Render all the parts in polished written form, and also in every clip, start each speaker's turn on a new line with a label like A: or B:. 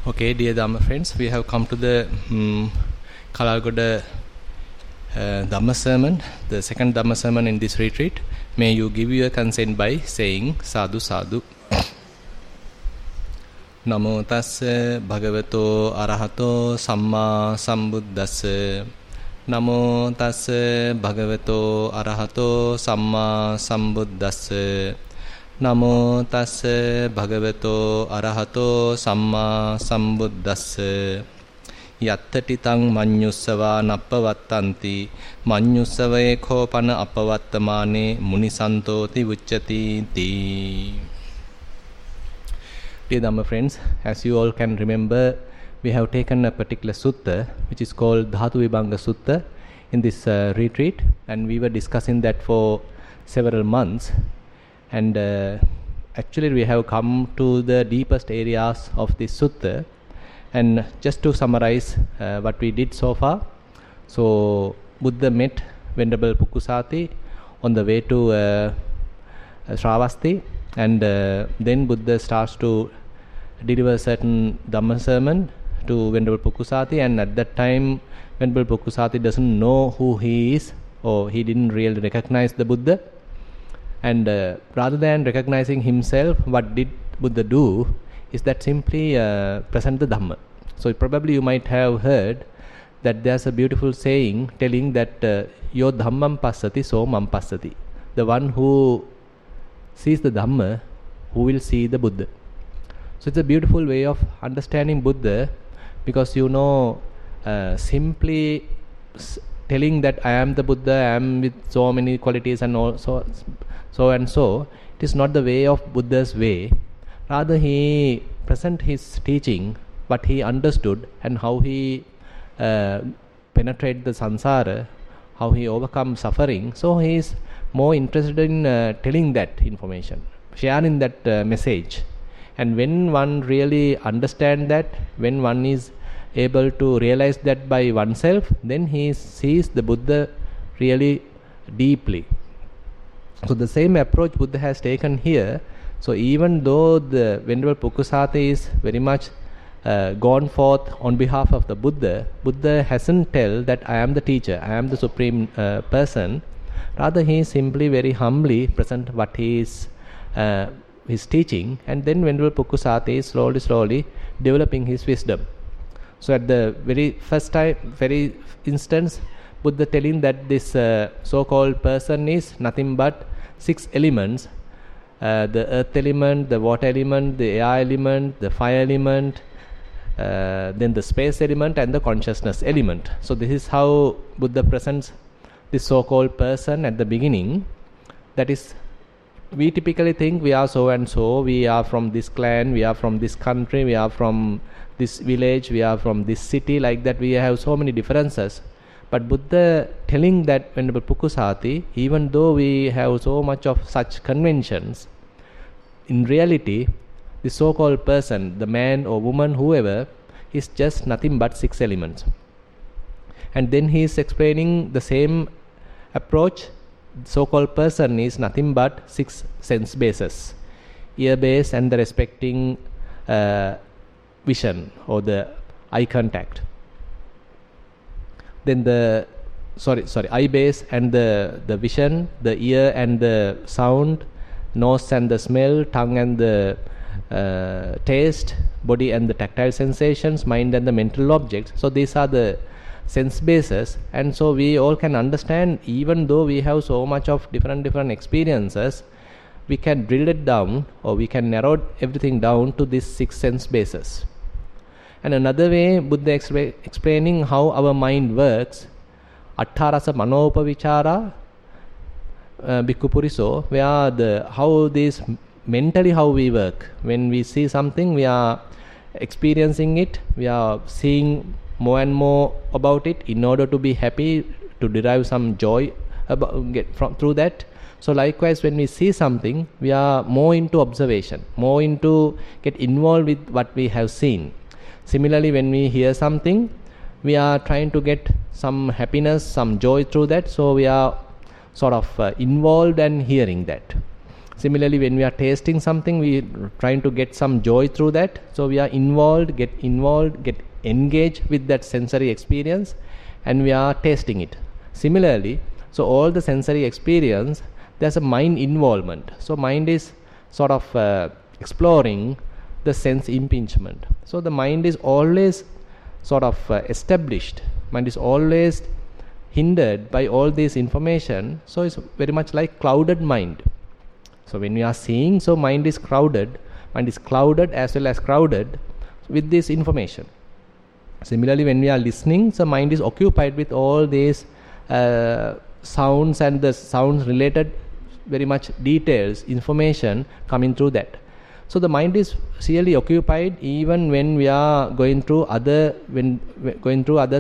A: Okay, dear Dhamma friends, we have come to the Kalalgoda Dhamma sermon, the second Dhamma sermon in this retreat. May you give your consent by saying Sadhu Sadhu. Namo tassa bhagavato arahato samma sambuddhassa. Namo tassa bhagavato arahato samma sambuddhassa. Namo tassa bhagavato arahato samma sambuddhassa. Yattatitang manyussava nappavatanti manyussave khopana appavatamane munisantoti vucchati ti. Dear Dhamma friends, as you all can remember, we have taken a particular sutta which is called Dhatu Vibhanga Sutta in this retreat, and we were discussing that for several months. And actually we have come to the deepest areas of this sutta. And just to summarize what we did so far, so Buddha met Venerable Pukkusati on the way to Shravasti, and then Buddha starts to deliver certain Dhamma sermon to Venerable Pukkusati, and at that time Venerable Pukkusati doesn't know who he is, or he didn't really recognize the Buddha. And rather than recognizing himself, what did Buddha do is that simply present the Dhamma. So probably you might have heard that there's a beautiful saying telling that Yo Dhammam Passati So Mam Passati. The one who sees the Dhamma, who will see the Buddha. So it's a beautiful way of understanding Buddha, because simply telling that I am the Buddha, I am with so many qualities and also so and so, it is not the way of Buddha's way. Rather, he present his teaching, what he understood, and how he penetrate the samsara, how he overcome suffering. So he is more interested in telling that information, sharing that message. And when one really understand that, when one is able to realize that by oneself, then he sees the Buddha really deeply. So the same approach Buddha has taken here. So even though the Venerable Pukkusati is very much gone forth on behalf of the Buddha, Buddha hasn't tell that I am the teacher, I am the supreme person. Rather, he simply very humbly present what he is his teaching, and then Venerable Pukkusati is slowly developing his wisdom. So at the very instance, Buddha telling that this so-called person is nothing but 6 elements. The earth element, the water element, the air element, the fire element, then the space element and the consciousness element. So this is how Buddha presents this so-called person at the beginning. That is, we typically think we are so and so, we are from this clan, we are from this country, we are from this village, we are from this city, like that we have so many differences. But Buddha telling that Venerable Pukkusati, even though we have so much of such conventions, in reality, the so-called person, the man or woman, whoever, is just nothing but 6 elements. And then he is explaining the same approach. So-called person is nothing but 6 sense bases, ear base and the respecting vision or the eye contact. Then the eye base and the vision, the ear and the sound, nose and the smell, tongue and the taste, body and the tactile sensations, mind and the mental objects. So these are the sense bases, and so we all can understand, even though we have so much of different experiences, we can drill it down, or we can narrow everything down to these 6 sense bases. And another way Buddha explaining how our mind works, Attarasa Manopavichara Bhikkhupuriso, where how this mentally how we work. When we see something, we are experiencing it, we are seeing more and more about it in order to be happy, to derive some joy through that. So likewise, when we see something, we are more into observation, more into get involved with what we have seen. Similarly, when we hear something, we are trying to get some happiness, some joy through that. So we are sort of involved and hearing that. Similarly, when we are tasting something, we are trying to get some joy through that. So we are get engaged with that sensory experience, and we are tasting it. Similarly, so all the sensory experience, there's a mind involvement. So mind is sort of exploring the sense impingement. So the mind is always sort of established. Mind is always hindered by all this information. So it's very much like clouded mind. So when we are seeing, so mind is clouded as well as crowded with this information. Similarly, when we are listening, so mind is occupied with all these sounds and the sounds related very much details, information coming through that. So the mind is really occupied even when we are going through other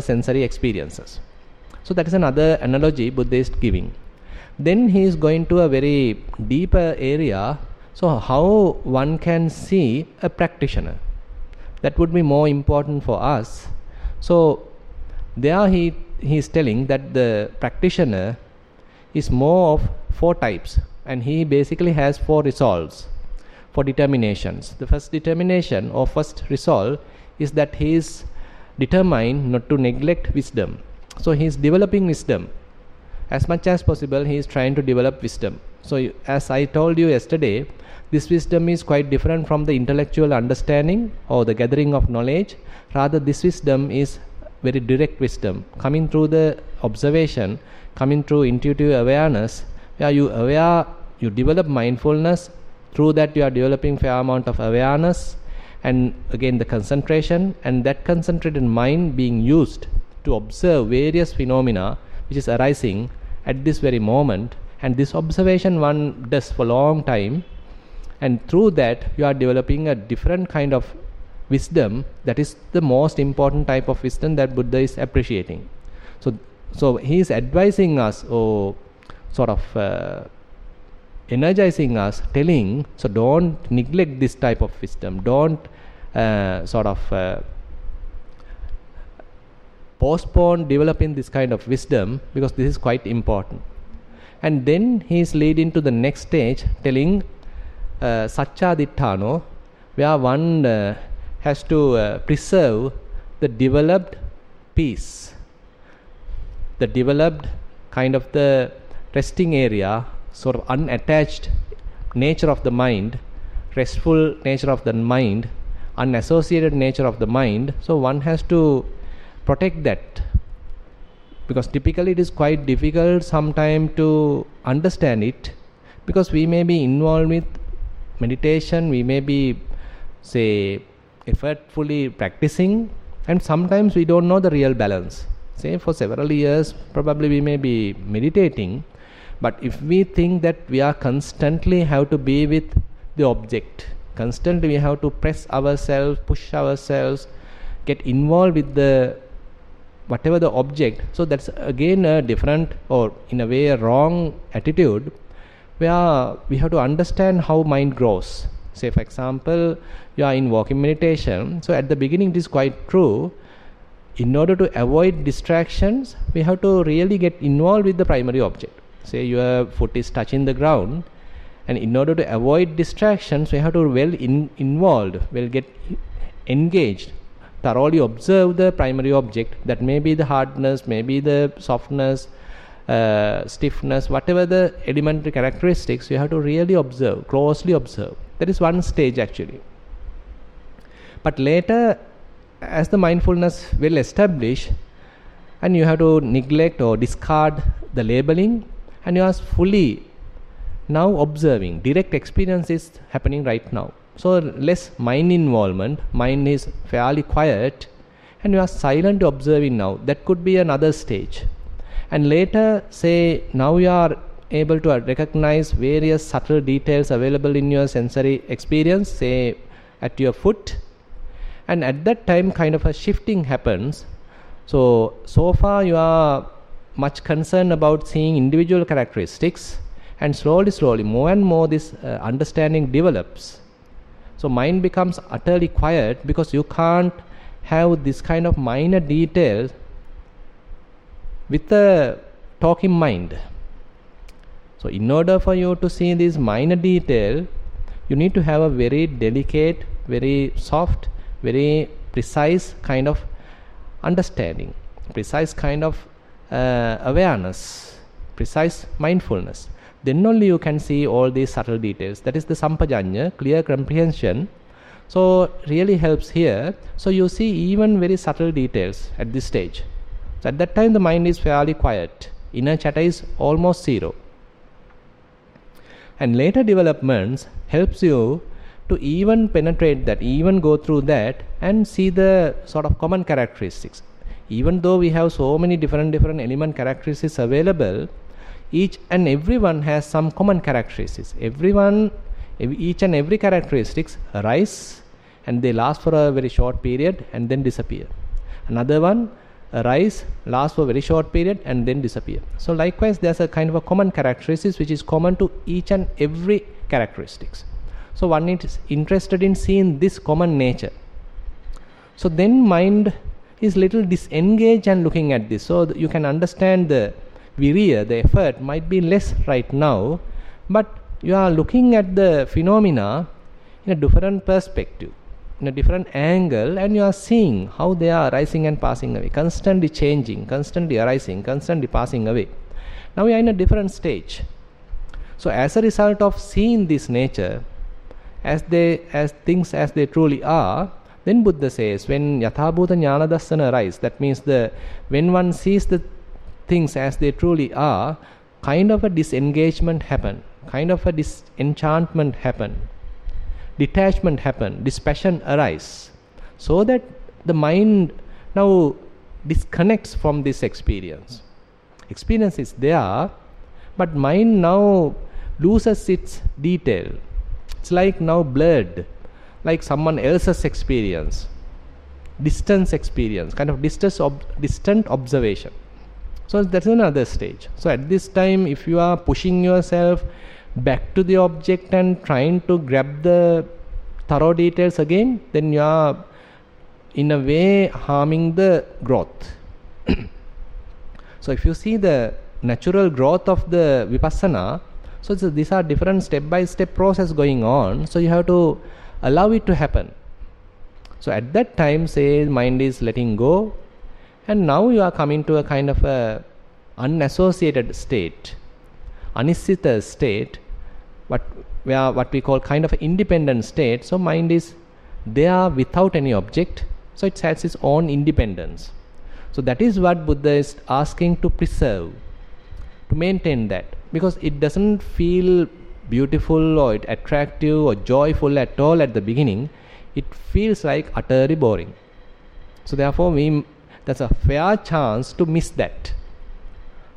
A: sensory experiences. So that is another analogy Buddha is giving. Then he is going to a very deeper area. So how one can see a practitioner, that would be more important for us. So there he is telling that the practitioner is more of 4 types, and he basically has 4 resolves, 4 determinations. The first determination or first resolve is that he is determined not to neglect wisdom. So he is developing wisdom. As much as possible, he is trying to develop wisdom. So as I told you yesterday, this wisdom is quite different from the intellectual understanding or the gathering of knowledge. Rather, this wisdom is very direct wisdom, coming through the observation, coming through intuitive awareness, where you develop mindfulness. Through that you are developing fair amount of awareness, and again the concentration, and that concentrated mind being used to observe various phenomena which is arising at this very moment. And this observation one does for a long time, and through that you are developing a different kind of wisdom. That is the most important type of wisdom that Buddha is appreciating. So he is advising us, or sort of energizing us, telling, so don't neglect this type of wisdom, don't postpone developing this kind of wisdom, because this is quite important. And then he is leading to the next stage, telling Saccadittano, where one has to preserve the developed peace, the developed kind of the resting area, sort of unattached nature of the mind, restful nature of the mind, unassociated nature of the mind. So one has to protect that, because typically it is quite difficult sometimes to understand it, because we may be involved with meditation, we may be, say, effortfully practicing, and sometimes we don't know the real balance. Say for several years probably we may be meditating, but if we think that we are constantly have to be with the object, constantly we have to press ourselves, push ourselves, get involved with the whatever the object, so that's again a different, or in a way a wrong attitude, where we have to understand how mind grows. Say for example, you are in walking meditation, so at the beginning it is quite true, in order to avoid distractions we have to really get involved with the primary object. Say your foot is touching the ground, and in order to avoid distractions we have to get engaged, thoroughly observe the primary object. That may be the hardness, maybe the softness, stiffness, whatever the elementary characteristics, you have to really observe, closely observe. That is one stage actually. But later, as the mindfulness will establish, and you have to neglect or discard the labeling, and you are fully now observing. Direct experience is happening right now. So less mind involvement, mind is fairly quiet, and you are silent observing now. That could be another stage. And later, say now you are able to recognize various subtle details available in your sensory experience, say at your foot, and at that time kind of a shifting happens. So far you are much concerned about seeing individual characteristics, and slowly more and more this understanding develops. So mind becomes utterly quiet, because you can't have this kind of minor details with a talking mind. So So in order for you to see this minor detail, you need to have a very delicate, very soft, very precise kind of understanding, precise kind of awareness, precise mindfulness. Then only you can see all these subtle details. That is the sampajanya, clear comprehension. So really helps here. So you see even very subtle details at this stage. So at that time the mind is fairly quiet. Inner chatter is almost zero. And later developments helps you to even penetrate that, even go through that and see the sort of common characteristics. Even though we have so many different element characteristics available, each and every one has some common characteristics. Each and every characteristics arise and they last for a very short period and then disappear. Another one arise, last for a very short period and then disappear. So likewise there's a kind of a common characteristics which is common to each and every characteristics. So one is interested in seeing this common nature. So then mind is little disengaged and looking at this. So you can understand the virya, the effort might be less right now, but you are looking at the phenomena in a different perspective, in a different angle, and you are seeing how they are arising and passing away, constantly changing, constantly arising, constantly passing away. Now we are in a different stage. So as a result of seeing this nature, as things as they truly are, then Buddha says, when yathabhuta jnana dassana arises, that means when one sees the things as they truly are, kind of a disengagement happen, kind of a disenchantment happen, detachment happen, dispassion arise, so that the mind now disconnects from this experience. Experience is there, but mind now loses its detail. It's like now blurred, like someone else's experience, distance experience, kind of distant observation. So that's another stage. So at this time, if you are pushing yourself back to the object and trying to grab the thorough details again, then you are in a way harming the growth. So if you see the natural growth of the vipassana, so these are different step-by-step process going on, so you have to allow it to happen. So at that time, say mind is letting go, and now you are coming to a kind of a unassociated state, anisita state, what we call kind of an independent state. So mind is there without any object, so it has its own independence. So that is what Buddha is asking to preserve, to maintain that, because it doesn't feel beautiful or attractive or joyful at all at the beginning. It feels like utterly boring. So therefore that's a fair chance to miss that.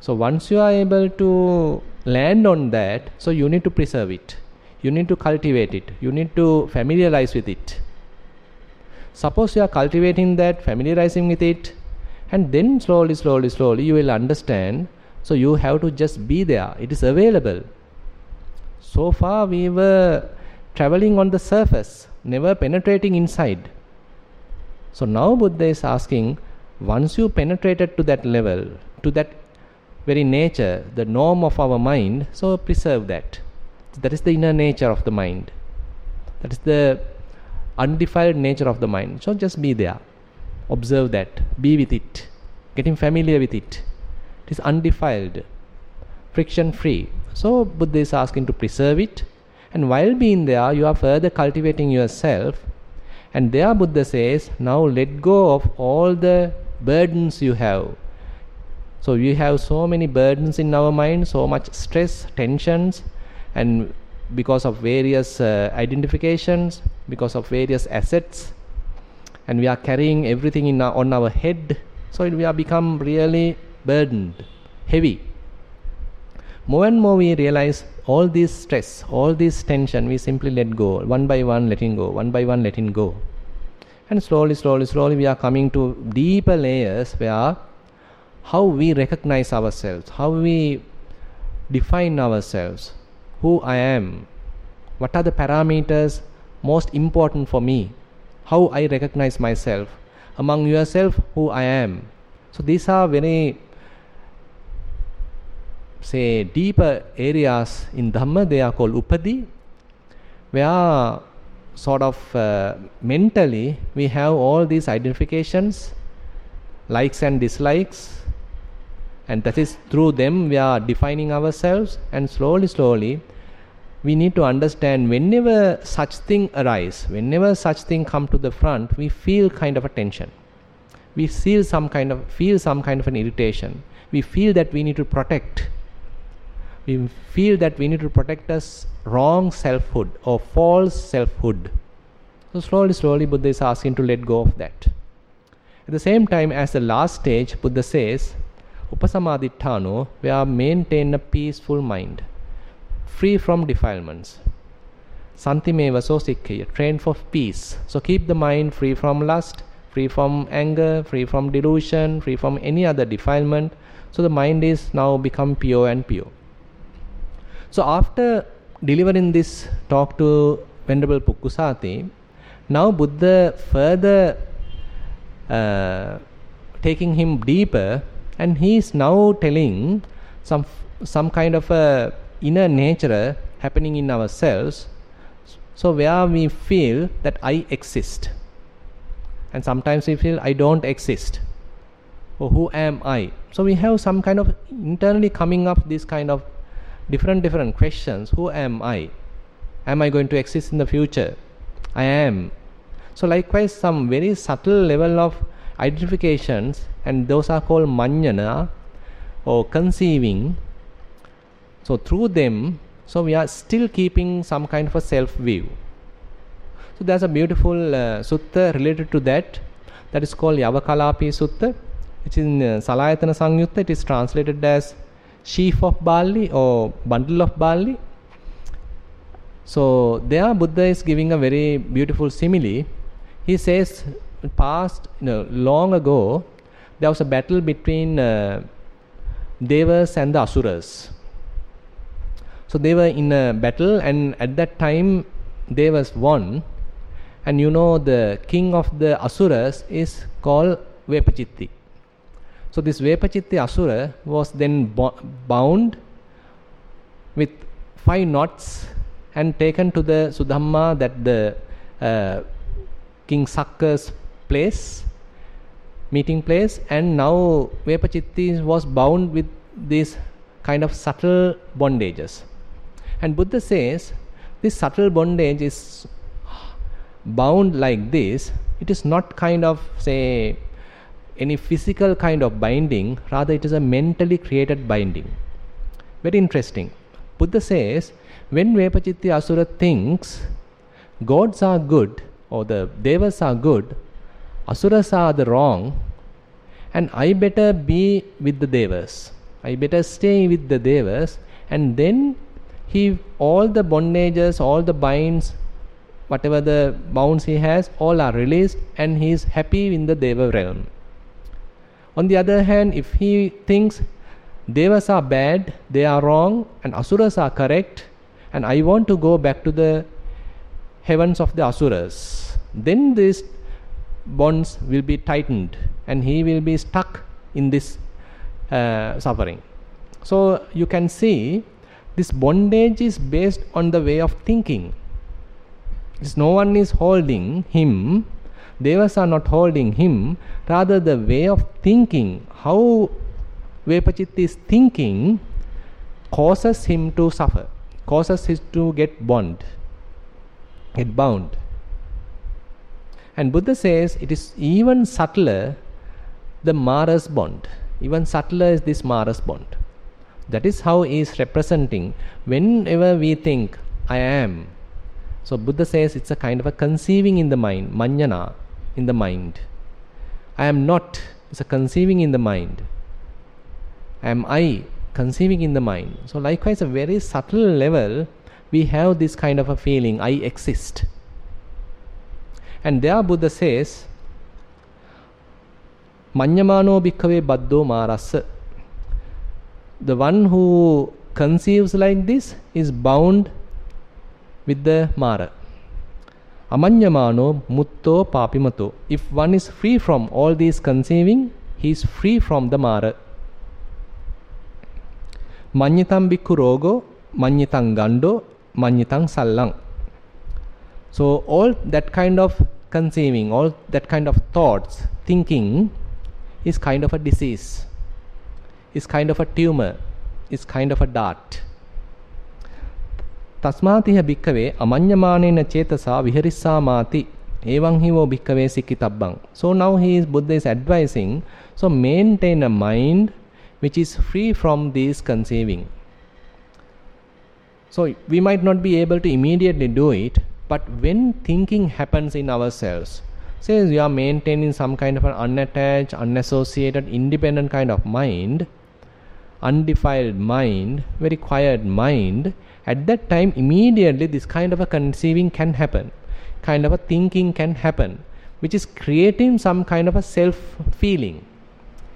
A: So once you are able to land on that, so you need to preserve it, you need to cultivate it, you need to familiarize with it. Suppose you are cultivating that, familiarizing with it, and then slowly you will understand. So you have to just be there, it is available. So far we were traveling on the surface, never penetrating inside. So now Buddha is asking, once you penetrated to that level, to that very nature, the norm of our mind, so preserve that. That is the inner nature of the mind. That is the undefiled nature of the mind. So just be there, observe that, be with it, getting familiar with it. It is undefiled, friction free. So Buddha is asking to preserve it, and while being there you are further cultivating yourself. And there Buddha says, now let go of all the burdens you have. So we have so many burdens in our mind, so much stress, tensions, and because of various identifications, because of various assets, and we are carrying everything on our head. So we are become really burdened, heavy. More and more we realize all this stress, all this tension, we simply let go, one by one letting go, one by one letting go. And slowly we are coming to deeper layers where how we recognize ourselves, how we define ourselves, who I am, what are the parameters most important for me, how I recognize myself, among yourself who I am. So these are very say deeper areas in Dhamma, they are called upadi, where sort of mentally we have all these identifications, likes and dislikes, and that is through them we are defining ourselves, and slowly we need to understand whenever such thing arise, whenever such thing come to the front, we feel kind of a tension. We feel some kind of an irritation. We feel that we need to protect. We feel that we need to protect us wrong selfhood or false selfhood. So slowly Buddha is asking to let go of that. At the same time, as the last stage, Buddha says, Upasamaditthano, where maintain a peaceful mind, free from defilements. Santimeva sosikkhaya, train for peace. So keep the mind free from lust, free from anger, free from delusion, free from any other defilement. So the mind is now become pure and pure. So after delivering this talk to Venerable Pukkusati, now Buddha further taking him deeper, and he is now telling some kind of a inner nature happening in ourselves. So where we feel that I exist, and sometimes we feel I don't exist, or who am I? So we have some kind of internally coming up this kind of different questions. Who am I? Am I going to exist in the future? I am. So likewise, some very subtle level of identifications, and those are called manjana or conceiving. So through them, so we are still keeping some kind of a self view. So there's a beautiful sutta related to that is called Yavakalapi Sutta, which is in Salayatana Sangyutta. It is translated as sheaf of barley or bundle of barley. So there Buddha is giving a very beautiful simile. He says, long ago, there was a battle between Devas and the Asuras. So they were in a battle, and at that time Devas won. And you know, the king of the Asuras is called Vepachitti. So this Vepachitti Asura was then bound with 5 knots and taken to the Sudhamma, that the King Sakka's place, meeting place, and now Vepachitti was bound with these kind of subtle bondages. And Buddha says this subtle bondage is bound like this. It is not kind of, say, any physical kind of binding, rather it is a mentally created binding. Very interesting. Buddha says, when Vepachitti Asura thinks gods are good or the devas are good, asuras are the wrong, and I better be with the devas, I better stay with the devas, and then all the bondages, all the binds, whatever the bounds he has, all are released, and he is happy in the deva realm. On the other hand, if he thinks devas are bad, they are wrong, and asuras are correct, and I want to go back to the heavens of the asuras, then these bonds will be tightened, and he will be stuck in this suffering. So you can see this bondage is based on the way of thinking. No one is holding him, devas are not holding him, rather the way of thinking, how Vepachitti is thinking, causes him to suffer, causes him to get bound. And Buddha says it is even subtler, the Mara's bond. Even subtler is this Mara's bond. That is how he is representing. Whenever we think, I am. So Buddha says it's a kind of a conceiving in the mind, manjana in the mind. I am not, it's a conceiving in the mind. Am I, conceiving in the mind. So likewise, a very subtle level, we have this kind of a feeling, I exist. And there Buddha says, Manyamano bhikkhave baddho marassa. The one who conceives like this is bound with the Mara. Amanyamano mutto papimato. If one is free from all these conceiving, he is free from the Mara. Manyitam bhikkhu rogo, manyitam gando, manyitam sallang. So all that kind of conceiving, all that kind of thoughts, thinking is kind of a disease, is kind of a tumor, is kind of a dart. Tasmatiha bhikkave amanyamanena cetasa viharissamati evam hivo bhikkave sikitabbang. So now Buddha is advising, so maintain a mind which is free from these conceiving. So we might not be able to immediately do it, but when thinking happens in ourselves, say you are maintaining some kind of an unattached, unassociated, independent kind of mind, undefiled mind, very quiet mind, at that time immediately this kind of a conceiving can happen, kind of a thinking can happen, which is creating some kind of a self-feeling.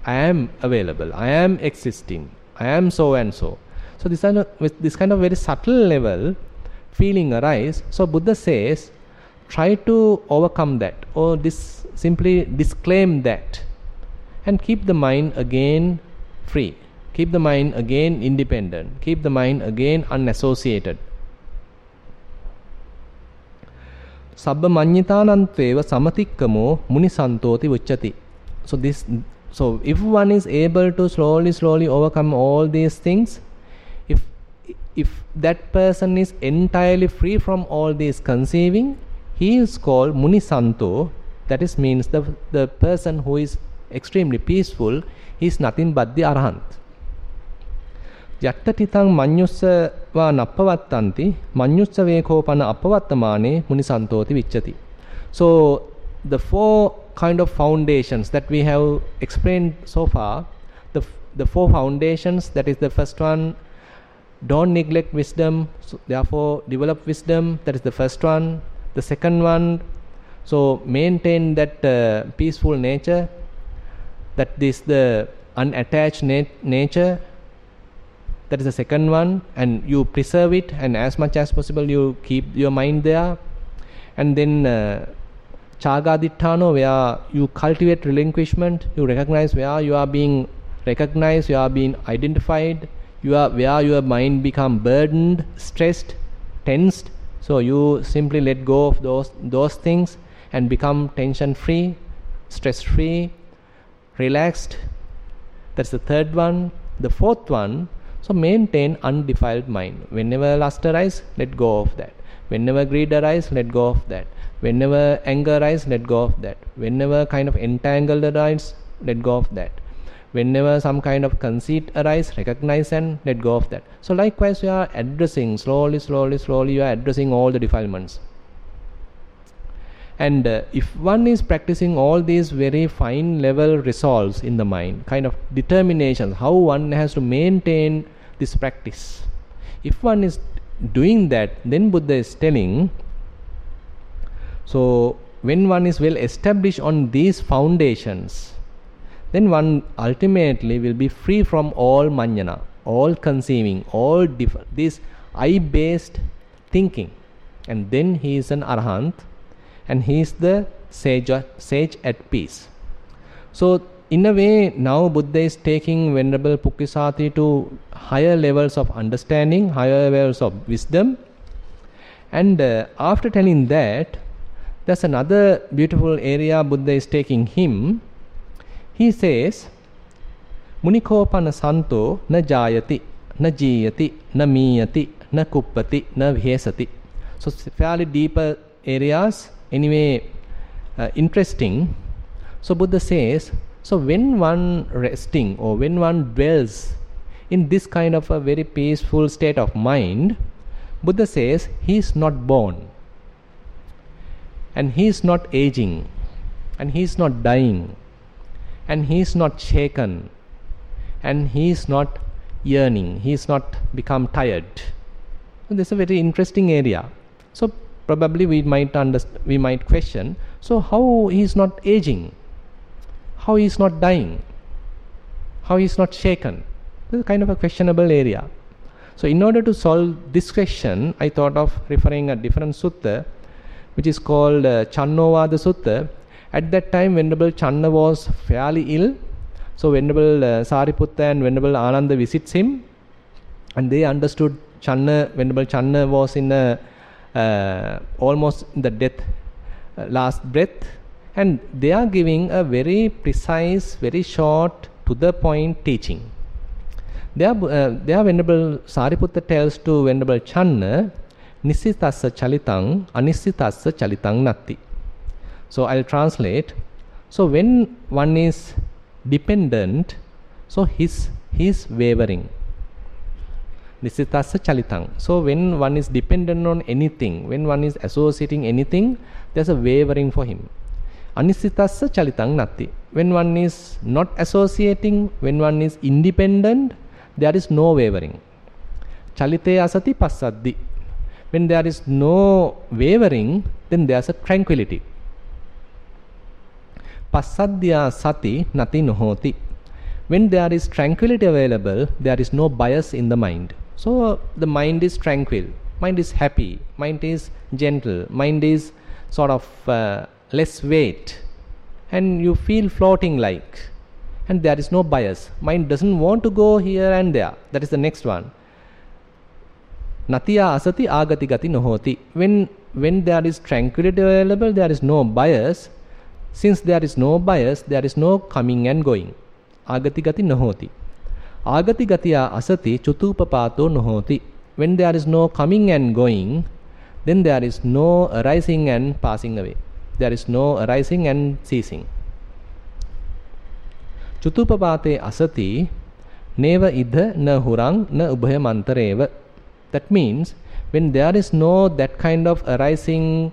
A: I am available, I am existing, I am so and so. So with this kind of very subtle level feeling arise. So Buddha says, try to overcome that, or simply disclaim that, and keep the mind again free, keep the mind again independent, keep the mind again unassociated. Sabba manyitananteva samatikkamo munisantoti uchati. So if one is able to slowly overcome all these things, if that person is entirely free from all these conceiving, he is called Munisanto. That is means the person who is extremely peaceful, he is nothing but the Arahant. Yattatitang manyussa va nappavatanti manyussa vekopana appavatamane munisantoti vichati. So the four kind of foundations that we have explained so far, the four foundations, that is the first one, don't neglect wisdom, so therefore develop wisdom, that is the first one. The second one, so maintain that peaceful nature, that is the unattached nature, that is the second one, and you preserve it, and as much as possible you keep your mind there. And then Chagaditthano, where you cultivate relinquishment, you recognize where you are being recognized, you are being identified, where your mind become burdened, stressed, tensed. So you simply let go of those things and become tension free, stress free, relaxed. That's the third one. The fourth one, so maintain undefiled mind. Whenever lust arises, let go of that. Whenever greed arises, let go of that. Whenever anger arises, let go of that. Whenever kind of entangled arises, let go of that. Whenever some kind of conceit arises, recognize and let go of that. So likewise, you are addressing slowly, you are addressing all the defilements. And if one is practicing all these very fine level resolves in the mind, kind of determinations, how one has to maintain this practice. If one is doing that, then Buddha is telling, so when one is well established on these foundations, then one ultimately will be free from all manjana, all conceiving, all this I-based thinking. And then he is an Arahant, and he is the sage at peace. So in a way, now Buddha is taking Venerable Pukkisati to higher levels of understanding, higher levels of wisdom. And after telling that, there's another beautiful area Buddha is taking him. He says, Munikopana santo na jayati, na jiyati, na miyati, na kuppati, na vihesati. So fairly deeper areas, anyway interesting. So Buddha says, so when one resting or when one dwells in this kind of a very peaceful state of mind, Buddha says he is not born, and he is not aging, and he is not dying, and he is not shaken, and he is not yearning, he is not become tired. So this is a very interesting area. So probably we might question, so how he is not aging, how he is not dying, how he is not shaken? This is kind of a questionable area. So in order to solve this question, I thought of referring a different sutta, which is called Channovada Sutta. At that time, Venerable Channa was fairly ill. So Venerable Sariputta and Venerable Ananda visits him, And they understood Channa, Venerable Channa was in a almost in the death, last breath, and they are giving a very precise, very short, to the point teaching. There Venerable Sariputta tells to Venerable Channa, Nissitassa chalitang, anissitassa chalitang natti. So I'll translate. So when one is dependent, so he's wavering. Nissitassa chalitang. So when one is dependent on anything, when one is associating anything, there's a wavering for him. Anissitassa chalitang natti. When one is not associating, when one is independent, there is no wavering. Chalite asati passaddi. When there is no wavering, then there's a tranquility. Passadya sati nati nohoti. When there is tranquility available, there is no bias in the mind. So the mind is tranquil, mind is happy, mind is gentle, mind is sort of less weight, and you feel floating like, and there is no bias. Mind doesn't want to go here and there. That is the next one. Natiya asati agati gati nohoti. When there is tranquility available, there is no bias. Since there is no bias, there is no coming and going. Agati gati nohoti. Agati gatiya asati chutupapato nohoti. When there is no coming and going, then there is no arising and passing away. There is no arising and ceasing. Chutupapate asati neva idha na hurang na ubhaya mantareva. That means when there is no that kind of arising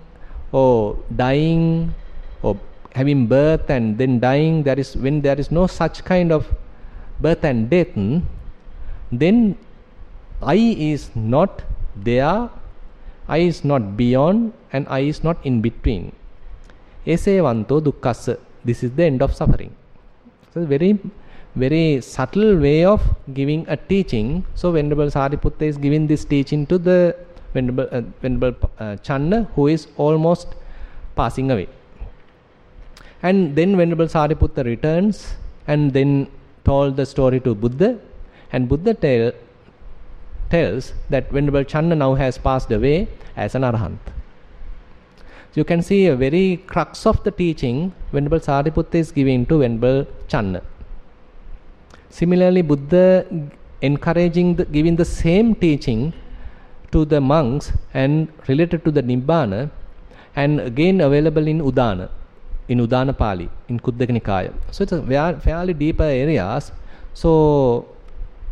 A: or dying or having birth and then dying, when there is no such kind of birth and death, then I is not there, I is not beyond, and I is not in between. Esevanto dukkassa. This is the end of suffering. So very, very subtle way of giving a teaching. So Venerable Sariputta is giving this teaching to the Venerable Channa, who is almost passing away. And then Venerable Sariputta returns and then told the story to Buddha, and Buddha tells that Venerable Channa now has passed away as an Arahant. So you can see a very crux of the teaching Venerable Sariputta is giving to Venerable Channa. Similarly, Buddha giving the same teaching to the monks and related to the Nibbana, and again available in Udana Pali, in Kuddaka Nikaya. So it's a fairly deeper areas. So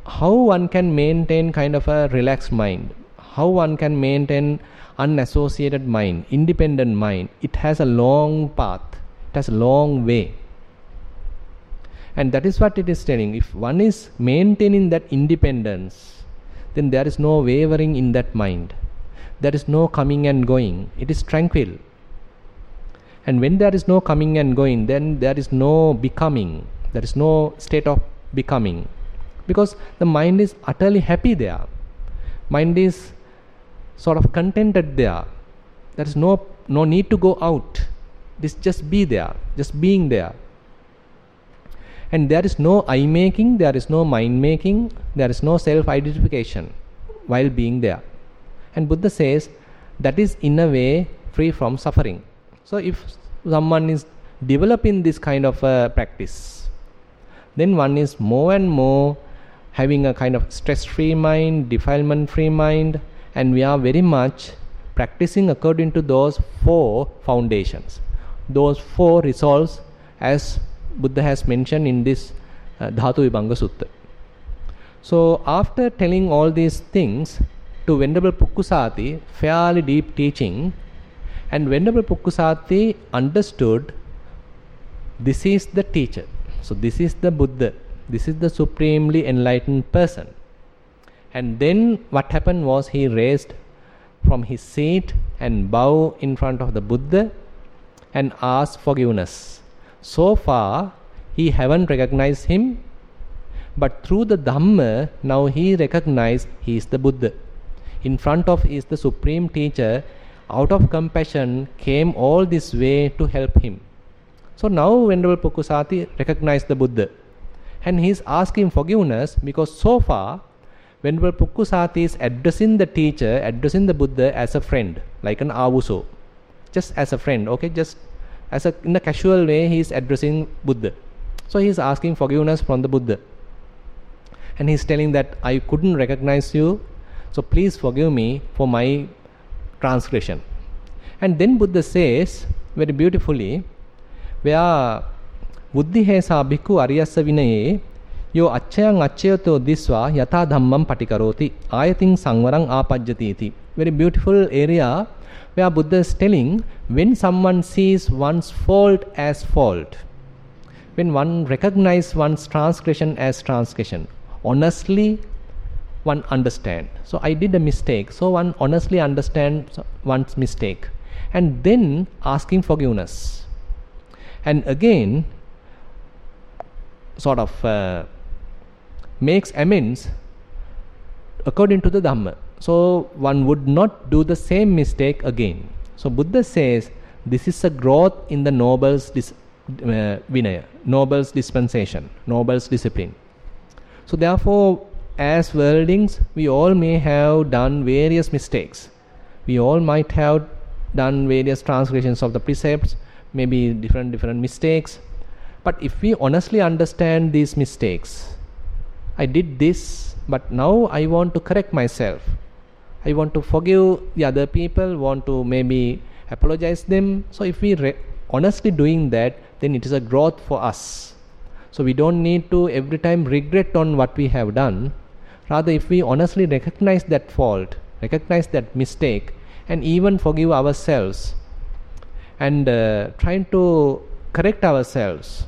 A: how one can maintain kind of a relaxed mind, how one can maintain unassociated mind, independent mind, it has a long path, it has a long way. And that is what it is telling. If one is maintaining that independence, then there is no wavering in that mind. There is no coming and going. It is tranquil. And when there is no coming and going, then there is no becoming. There is no state of becoming. Because the mind is utterly happy there. Mind is sort of contented there. There is no need to go out. This just be there, just being there. And there is no I making, there is no mind making, there is no self-identification while being there. And Buddha says that is in a way free from suffering. So if someone is developing this kind of practice, then one is more and more having a kind of stress-free mind, defilement-free mind, and we are very much practicing according to those 4 foundations, those 4 resolves as Buddha has mentioned in this Dhatu Vibhanga Sutta. So after telling all these things to Venerable Pukkusati, fairly deep teaching, and Venerable Pukkusati understood this is the teacher. So this is the Buddha, this is the supremely enlightened person. And then what happened was he raised from his seat and bowed in front of the Buddha and asked forgiveness. So far he haven't recognized him, but through the Dhamma now he recognized he is the Buddha. In front of is the supreme teacher. Out of compassion came all this way to help him. So now Venerable Pukkusati recognized the Buddha, and he is asking forgiveness because so far Venerable Pukkusati is addressing the teacher, addressing the Buddha as a friend, like an avuso, just as a friend, okay, just as a, in a casual way he is addressing Buddha. So he is asking forgiveness from the Buddha, and he is telling that I couldn't recognize you, so please forgive me for my transgression. And then Buddha says very beautifully, where buddhihesa bhikkhu ariyassa vinaye yo acchayang acchayato disva yatha dhammam patikaroti ayating sangvarang apajjati iti. Very beautiful area where Buddha is telling, when someone sees one's fault as fault, when one recognizes one's transgression as transgression, honestly one understands. So I did a mistake, so one honestly understands one's mistake, and then asking forgiveness, and again sort of makes amends according to the Dhamma. So one would not do the same mistake again. So Buddha says this is a growth in the noble's Vinaya, noble's dispensation, noble's discipline. So therefore, as worldlings, we all may have done various mistakes. We all might have done various transgressions of the precepts, maybe different mistakes. But if we honestly understand these mistakes, I did this, but now I want to correct myself. I want to forgive the other people, want to maybe apologize them. So if we honestly doing that, then it is a growth for us. So we don't need to every time regret on what we have done. Rather, if we honestly recognize that fault, recognize that mistake, and even forgive ourselves, and trying to correct ourselves,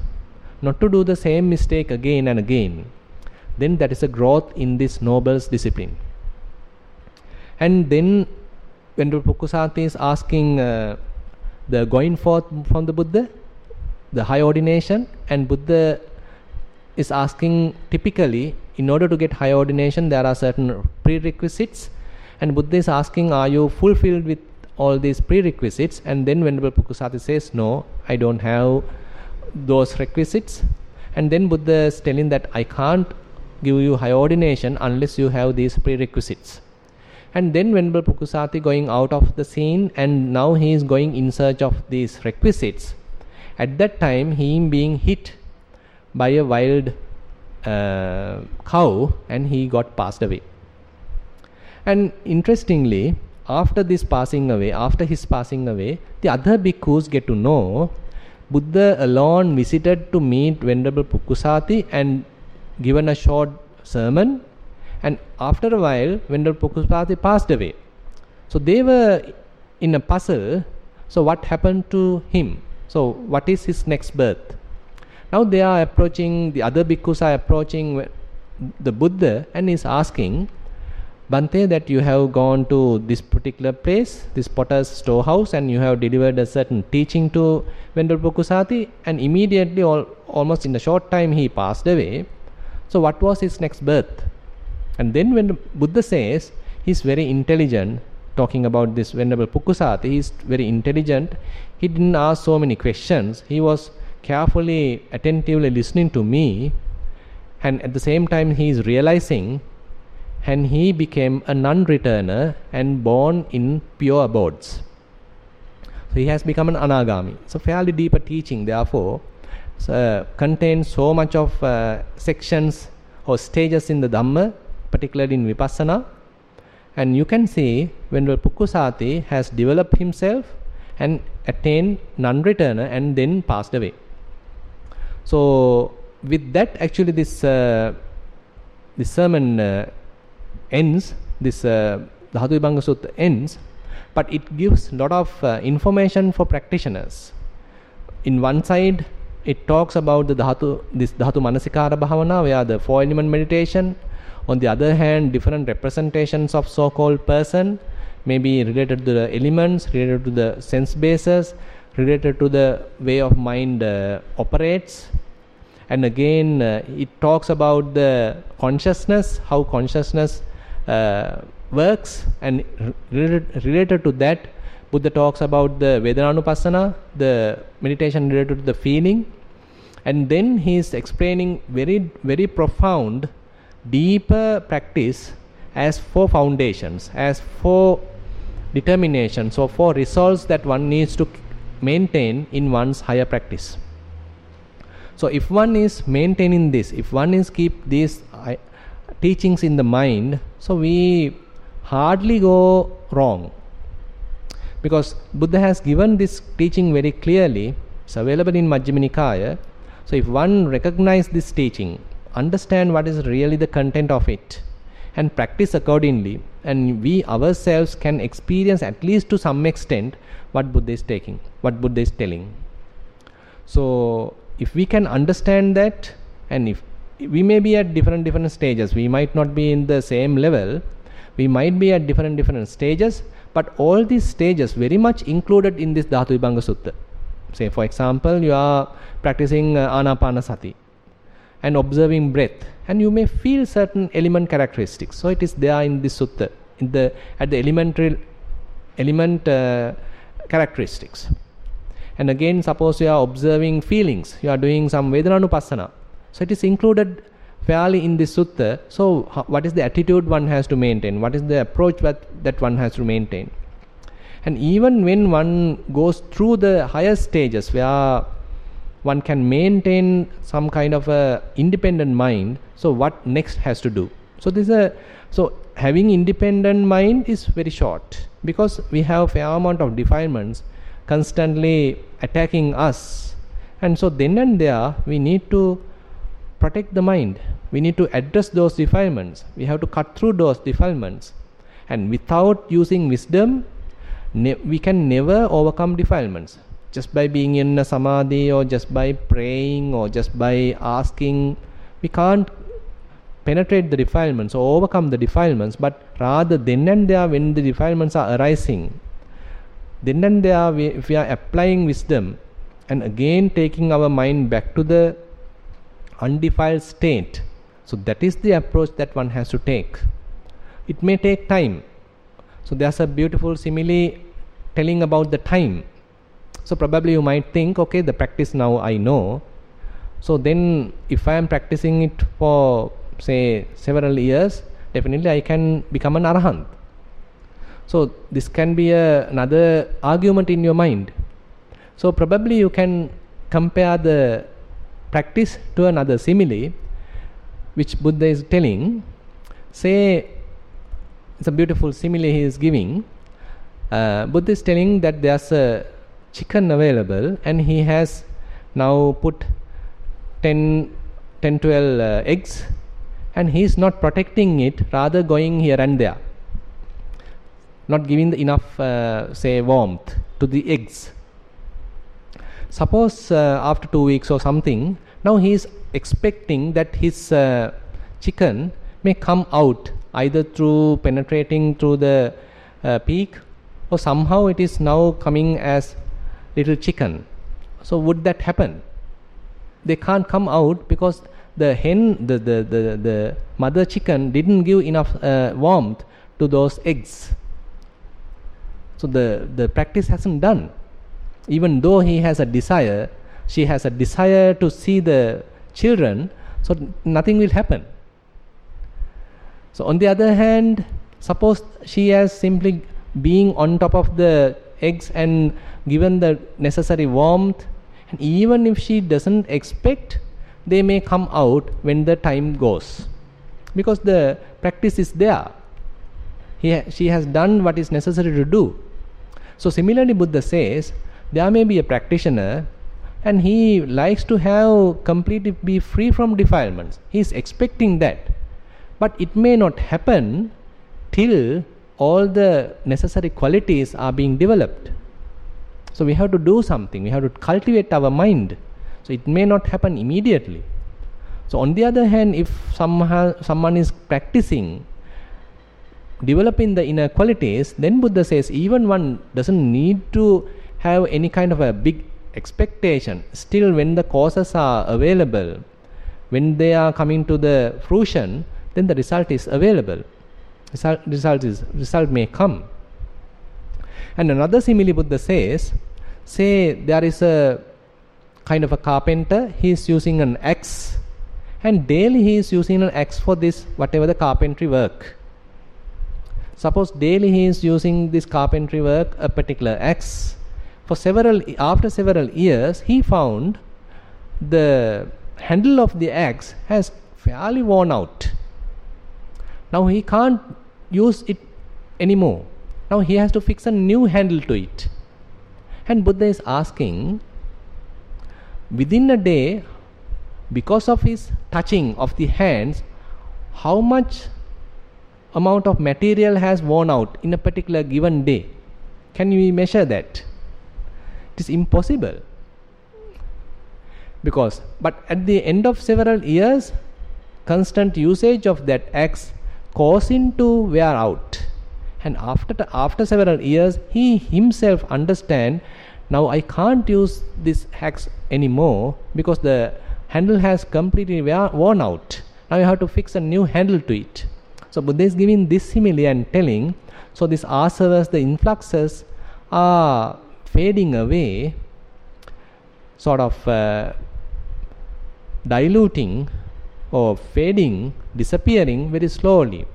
A: not to do the same mistake again and again, then that is a growth in this noble's discipline. And then when Pukkusati is asking the going forth from the Buddha, the high ordination, and Buddha is asking, typically in order to get high ordination there are certain prerequisites, and Buddha is asking, are you fulfilled with all these prerequisites? And then Venerable Pukkusati says, no, I don't have those requisites. And then Buddha is telling that I can't give you high ordination unless you have these prerequisites. And then Venerable Pukkusati going out of the scene, and now he is going in search of these requisites. At that time, he being hit by a wild cow, and he got passed away. And interestingly, after his passing away, the other bhikkhus get to know Buddha alone visited to meet Venerable Pukkusati and given a short sermon, and after a while Venerable Pukkusati passed away. So they were in a puzzle, so what happened to him? So what is his next birth? Now they are approaching, the other bhikkhus are approaching the Buddha and is asking, Bhante, that you have gone to this particular place, this potter's storehouse, and you have delivered a certain teaching to Venerable Pukkusati, and immediately, almost in a short time, he passed away. So what was his next birth? And then when the Buddha says, he is very intelligent, talking about this Venerable Pukkusati, he is very intelligent, he didn't ask so many questions, he was carefully, attentively listening to me, and at the same time he is realizing, and he became a non-returner and born in pure abodes. So he has become an anagami. So fairly deeper teaching, therefore, contains so much of sections or stages in the Dhamma, particularly in Vipassana. And you can see when Pukkusati has developed himself and attained non-returner and then passed away. So with that, actually this sermon ends, this Dhatu Vibhanga Sutta ends, but it gives a lot of information for practitioners. In one side, it talks about the this Dhatu Manasikara Bhavana, where the four element meditation. On the other hand, different representations of so-called person, maybe related to the elements, related to the sense bases, related to the way of mind operates. And again, it talks about the consciousness, how consciousness works, and related to that, Buddha talks about the Vedanānupassana, the meditation related to the feeling, and then he is explaining very, very profound, deeper practice as 4 foundations, as 4 determinations or 4 results that one needs to maintain in one's higher practice. So if one is maintaining this, if one is keep these teachings in the mind, so we hardly go wrong, because Buddha has given this teaching very clearly. It's available in Majjhima Nikaya. So if one recognize this teaching, understand what is really the content of it, and practice accordingly, and we ourselves can experience at least to some extent what Buddha is telling. So if we can understand that, and if we may be at different stages, we might not be in the same level, we might be at different stages, but all these stages very much included in this Dhatu Vibhanga Sutta. Say for example, you are practicing Anapanasati and observing breath, and you may feel certain element characteristics. So it is there in this sutta, at the element characteristics. And again, suppose you are observing feelings, you are doing some Vedananupassana. So it is included fairly in this sutta. So what is the attitude one has to maintain? What is the approach that one has to maintain? And even when one goes through the higher stages where one can maintain some kind of a independent mind, so what next has to do? So having independent mind is very short, because we have fair amount of defilements constantly attacking us, and so then and there we need to protect the mind. We need to address those defilements. We have to cut through those defilements, and without using wisdom, we can never overcome defilements. Just by being in a samadhi, or just by praying, or just by asking, we can't penetrate the defilements or overcome the defilements. But rather, then and there, when the defilements are arising, then and there, if we are applying wisdom and again taking our mind back to the undefiled state, so that is the approach that one has to take. It may take time. So there's a beautiful simile telling about the time. So probably you might think, okay, the practice now I know, so then if I am practicing it for say several years, definitely I can become an arahant. So this can be another argument in your mind. So probably you can compare the practice to another simile which Buddha is telling. Say, it's a beautiful simile he is giving. Buddha is telling that there's a chicken available, and he has now put 10-12 eggs, and he is not protecting it, rather going here and there, not giving enough say warmth to the eggs. Suppose after 2 weeks or something, now he is expecting that his chicken may come out either through penetrating through the peak, or somehow it is now coming as little chicken. So would that happen? They can't come out because the hen, the mother chicken didn't give enough warmth to those eggs. So the practice hasn't done. Even though he has a desire, she has a desire to see the children, so nothing will happen. So on the other hand, suppose she has simply being on top of the eggs and given the necessary warmth, and even if she doesn't expect, they may come out when the time goes, because the practice is there. She has done what is necessary to do. So similarly, Buddha says there may be a practitioner and he likes to have completely be free from defilements. He is expecting that, but it may not happen till all the necessary qualities are being developed. So we have to do something. We have to cultivate our mind. So it may not happen immediately. So on the other hand, if someone is practicing, developing the inner qualities, then Buddha says even one doesn't need to have any kind of a big expectation. Still, when the causes are available, when they are coming to the fruition, then the result is available. Result may come. And another simile Buddha says, say there is a kind of a carpenter, he is using an axe, and daily he is using an axe for this whatever the carpentry work. Suppose daily he is using this carpentry work, a particular axe. After several years, he found the handle of the axe has fairly worn out. Now he can't use it anymore. Now he has to fix a new handle to it. And Buddha is asking, within a day, because of his touching of the hands, how much amount of material has worn out in a particular given day? Can we measure that? It is impossible. But at the end of several years, constant usage of that axe caused him to wear out. And after several years, he himself understand, now I can't use this axe anymore because the handle has completely worn out. Now I have to fix a new handle to it. So Buddha is giving this simile and telling, so these asavas, the influxes, are fading away, sort of diluting or fading, disappearing very slowly.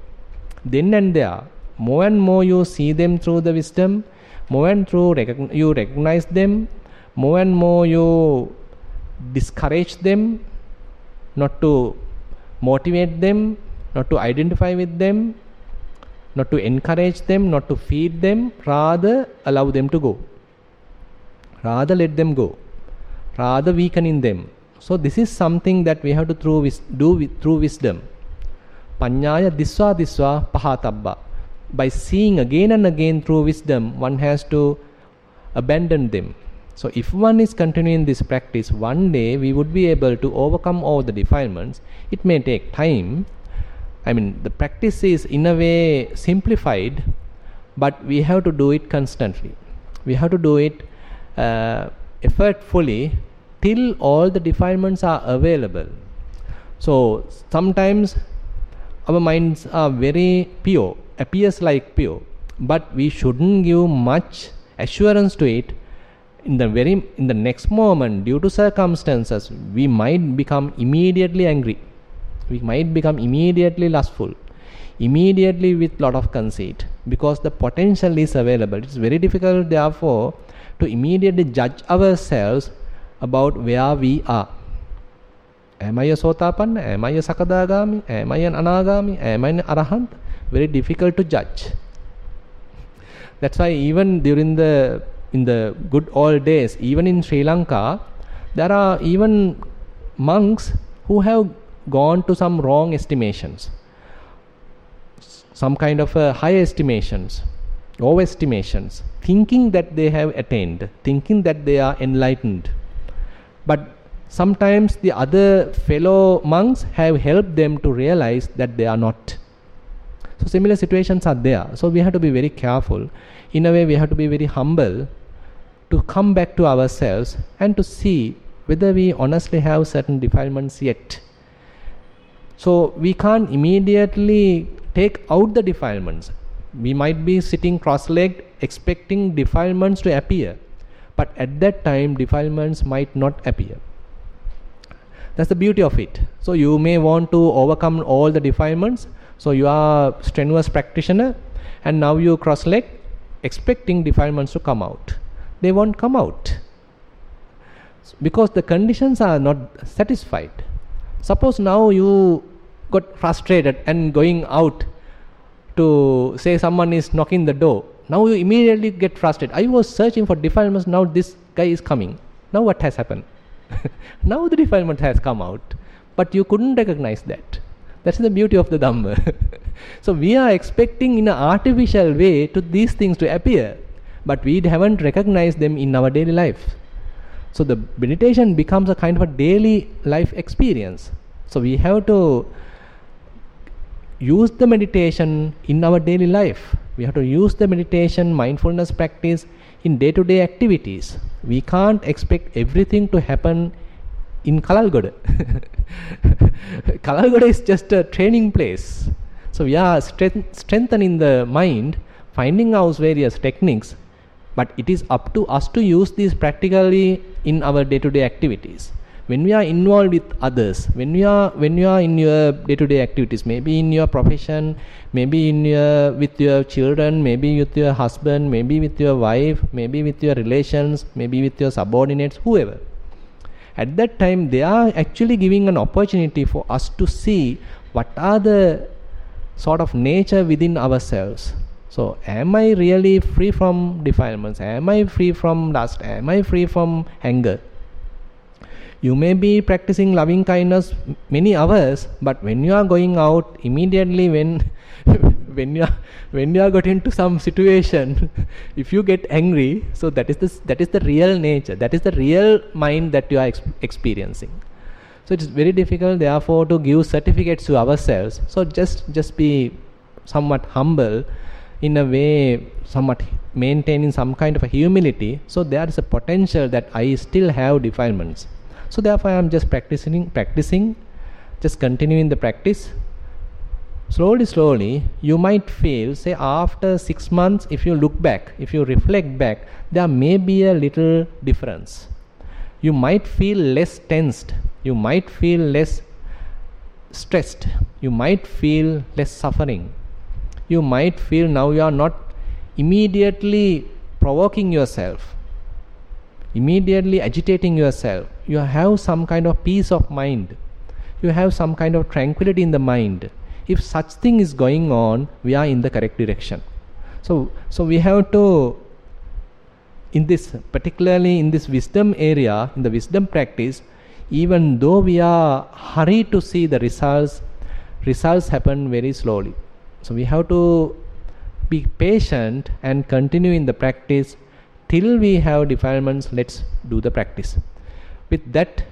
A: Then and there, more and more you see them through the wisdom, more and you recognize them, more and more you discourage them, not to motivate them, not to identify with them, not to encourage them, not to feed them, rather allow them to go. Rather let them go. Rather weakening them. So this is something that we have to do through wisdom. Panyaya diswa pahatabba. By seeing again and again through wisdom, one has to abandon them. So if one is continuing this practice, one day we would be able to overcome all the defilements. It may take time. The practice is in a way simplified, but we have to do it constantly. We have to do it effortfully till all the defilements are available. So sometimes our minds are very pure, appears like pure, but we shouldn't give much assurance to it. In the next moment, due to circumstances, we might become immediately angry. We might become immediately lustful, immediately with lot of conceit, because the potential is available. It's very difficult, therefore, to immediately judge ourselves about where we are. Am I a Sotapanna? Am I a Sakadagami? Am I an Anagami? Am I an Arahant? Very difficult to judge. That's why even in the good old days, even in Sri Lanka, there are even monks who have gone to some wrong estimations, some kind of high estimations, overestimations, thinking that they have attained, thinking that they are enlightened. But sometimes the other fellow monks have helped them to realize that they are not. So similar situations are there. So we have to be very careful. In a way, we have to be very humble to come back to ourselves and to see whether we honestly have certain defilements yet. So we can't immediately take out the defilements. We might be sitting cross-legged expecting defilements to appear, but at that time defilements might not appear. That's the beauty of it. So you may want to overcome all the defilements. So you are a strenuous practitioner and now you cross-legged expecting defilements to come out. They won't come out because the conditions are not satisfied. Suppose now you got frustrated and going out to say someone is knocking the door. Now you immediately get frustrated. I was searching for defilements, now this guy is coming. Now what has happened? Now the defilement has come out, but you couldn't recognize that. That's the beauty of the Dhamma. So we are expecting in an artificial way to these things to appear, but we haven't recognized them in our daily life. So the meditation becomes a kind of a daily life experience. So we have to use the meditation in our daily life. We have to use the meditation, mindfulness practice in day-to-day activities. We can't expect everything to happen in Kalalgoda. Kalalgoda is just a training place. So we are strengthening the mind, finding out various techniques, but it is up to us to use these practically in our day-to-day activities. when we are involved with others, when you are in your day-to-day activities, maybe in your profession, maybe with your children, maybe with your husband, maybe with your wife, maybe with your relations, maybe with your subordinates, whoever. At that time, they are actually giving an opportunity for us to see what are the sort of nature within ourselves. So, am I really free from defilements? Am I free from lust? Am I free from anger? You may be practicing loving kindness many hours, but when you are going out, immediately when you are getting into some situation, if you get angry, so that is the real nature, that is the real mind that you are experiencing. So it is very difficult, therefore, to give certificates to ourselves. So just be somewhat humble, in a way, somewhat maintaining some kind of a humility. So there is a potential that I still have defilements. So therefore I am just practicing, just continuing the practice. Slowly, you might feel, say after 6 months, if you look back, if you reflect back, there may be a little difference. You might feel less tensed, you might feel less stressed, you might feel less suffering. You might feel now you are not immediately provoking yourself, immediately agitating yourself. You have some kind of peace of mind. You have some kind of tranquility in the mind. If such thing is going on, we are in the correct direction. So we have to, particularly in this wisdom area, in the wisdom practice, even though we are hurried to see the results happen very slowly. So we have to be patient and continue in the practice till we have defilements. Let's do the practice. With that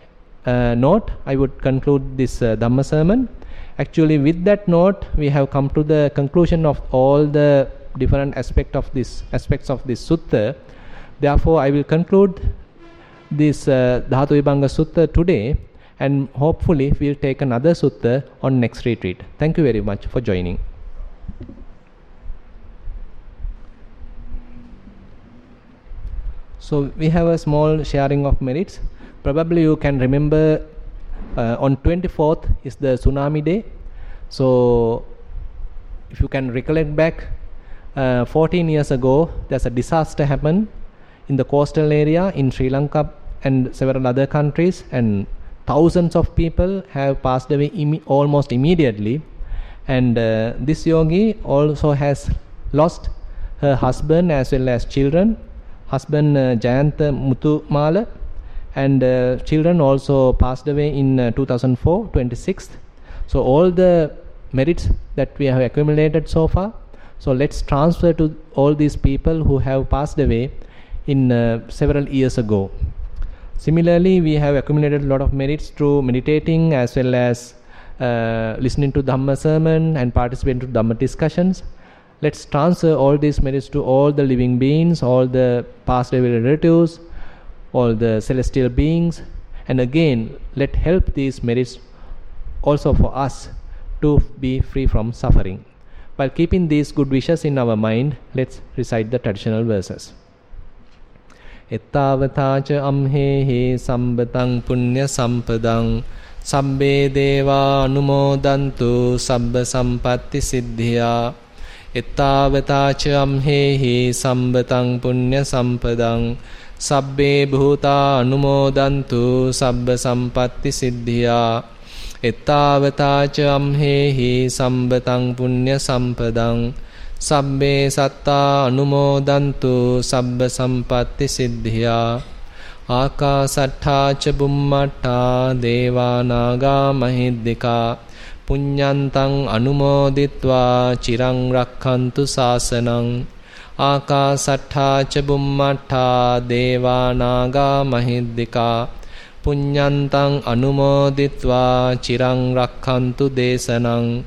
A: note, I would conclude this Dhamma sermon. Actually, with that note, we have come to the conclusion of all the different aspects of this sutta. Therefore, I will conclude this Dhatu Vibhanga Sutta today, and hopefully we will take another sutta on next retreat. Thank you very much for joining. So we have a small sharing of merits. Probably you can remember on 24th is the tsunami day. So if you can recollect back, 14 years ago there's a disaster happened in the coastal area in Sri Lanka and several other countries, and thousands of people have passed away almost immediately. And this yogi also has lost her husband as well as children. Husband Jayanta Muthumala, and children also passed away in 2004, 26th. So all the merits that we have accumulated so far, so let's transfer to all these people who have passed away in several years ago. Similarly, we have accumulated a lot of merits through meditating as well as listening to Dhamma sermon and participating to Dhamma discussions. Let's transfer all these merits to all the living beings, all the passed away relatives, all the celestial beings, and again let help these merits also for us to be free from suffering. While keeping these good wishes in our mind, let's recite the traditional verses. Ettavatacha amhehe sambatang punya sampadang sabbe deva anumodantu sabba sampatti siddhya. Ettavatacha amhehi sambatang punya sampadang sabbe bhuta anumodantu sabba sampatti siddhya. Ettavatacha amhehi sambatang punya sampadang sabbe satta anumodantu sabba sampatti siddhya. Akasattha ca bummatta deva naga mahiddhika punyantang anumoditva cirang rakkhantu sasanang. Akasattha ca bummatta deva naga mahiddhika punyantang anumoditva cirang rakkhantu desanang.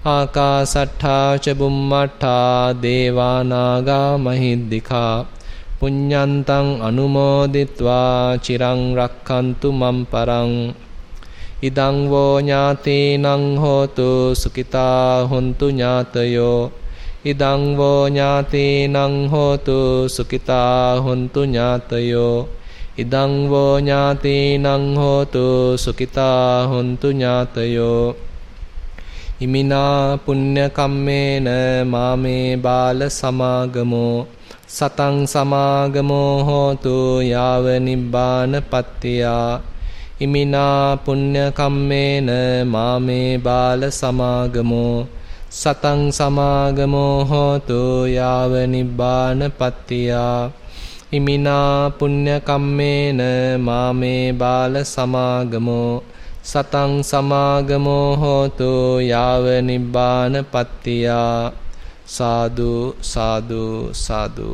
A: Akasattha ca bummatta deva naga mahiddhika punyantang anumoditva cirang rakkhantu mamparang. Idang vo ñātīnaṃ hotu sukitā hontu ñātayo. Idang vo ñātīnaṃ hotu sukitā hontu ñātayo. ඉදං වෝ ඥාතීනං හෝතු සුඛිතා හොන්තු ඥාතයෝ ඉමිනා පුඤ්ඤ කම්මේන මාමේ බාල සමාගමෝ සතං සමාගමෝ හෝතු යාව නිබ්බාන පත්තියා ඉමිනා පුඤ්ඤ කම්මේන මාමේ බාල සමාගමෝ සතං සමාගමෝ හෝතු යාව නිබ්බාන පත්තියා ඉමිනා පුඤ්ඤ කම්මේන මාමේ බාල සමාගමෝ සතං සමාගමෝ හෝතු යාව නිබ්බාන පත්තියා සාදු සාදු සාදු